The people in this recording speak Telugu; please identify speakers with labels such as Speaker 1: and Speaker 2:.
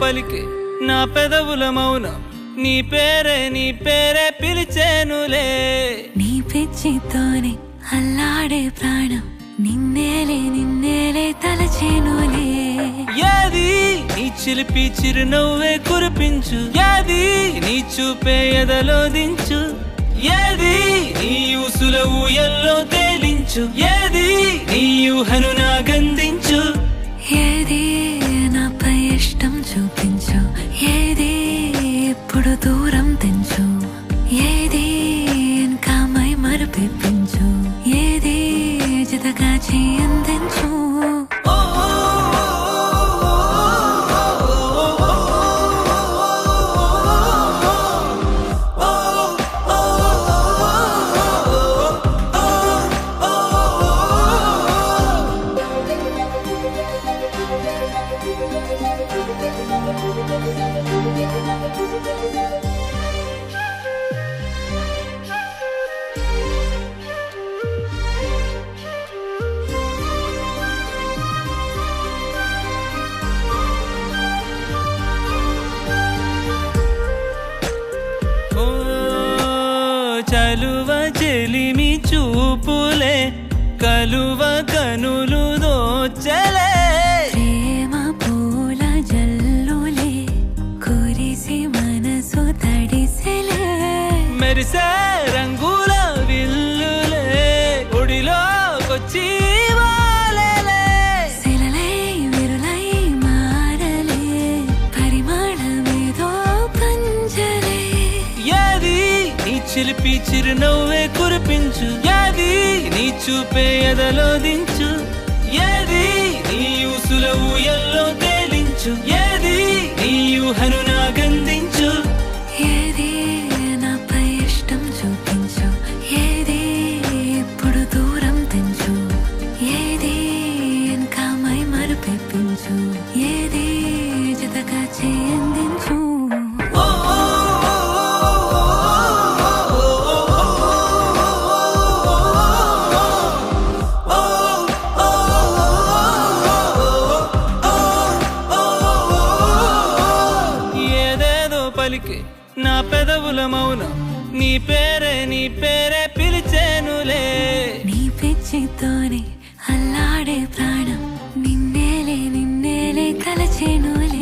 Speaker 1: పలికే నా పెదవుల మౌనం నీ పేరే పిలిచేనులే
Speaker 2: నీ పిచ్చితోనే అల్లాడే ప్రాణం నిన్నేలే తలచేనులే
Speaker 1: ఏది నీ చిలిపి చిరునవ్వే కురిపించు ఏది నీ చూపే ఎదలో దించు ఏది నీ ఊసుల ఊయల్లో తేలించు ఏది నీ ఊహను నాగందించు
Speaker 2: ఏది నాపై ఇష్టం చూపించు ఏది ఎప్పుడు దూరం తెంచు ఏది ఇంకా మై మరపించు ఏది జతగా అందించు
Speaker 1: చలువ చెలిమి చూపులే కలువ కనులు దోచలే
Speaker 2: ప్రేమ పూల జల్లులే కురిసి మనసు తడిసెలే
Speaker 1: మెరిసే రంగుల విల్లులే ఒడిలోకొచ్చి వాలేలే
Speaker 2: శిలలై విరులై మారలే పరిమాణమేదో పంజలే
Speaker 1: ఏది నీ చిలిపి చిరునవ్వే కురిపించు ఏది నీ చూపే ఎదలో దించు ఏది నీ ఊసుల ఊయల్లో తేలించు ఏది నీ ఊహను నాగందించు
Speaker 2: ఏది నాపై ఇష్టం చూపించు ఏది ఎప్పుడు దూరం తెంచు ఏది ఇంకా మై మరపించు ఏది జతగా అందించు
Speaker 1: పలికే నా పెదవుల మౌనం నీ పేరే పిలిచేనులే
Speaker 2: నీ పిచ్చితోనే అల్లాడే ప్రాణం నిన్నేలే తలచేనులే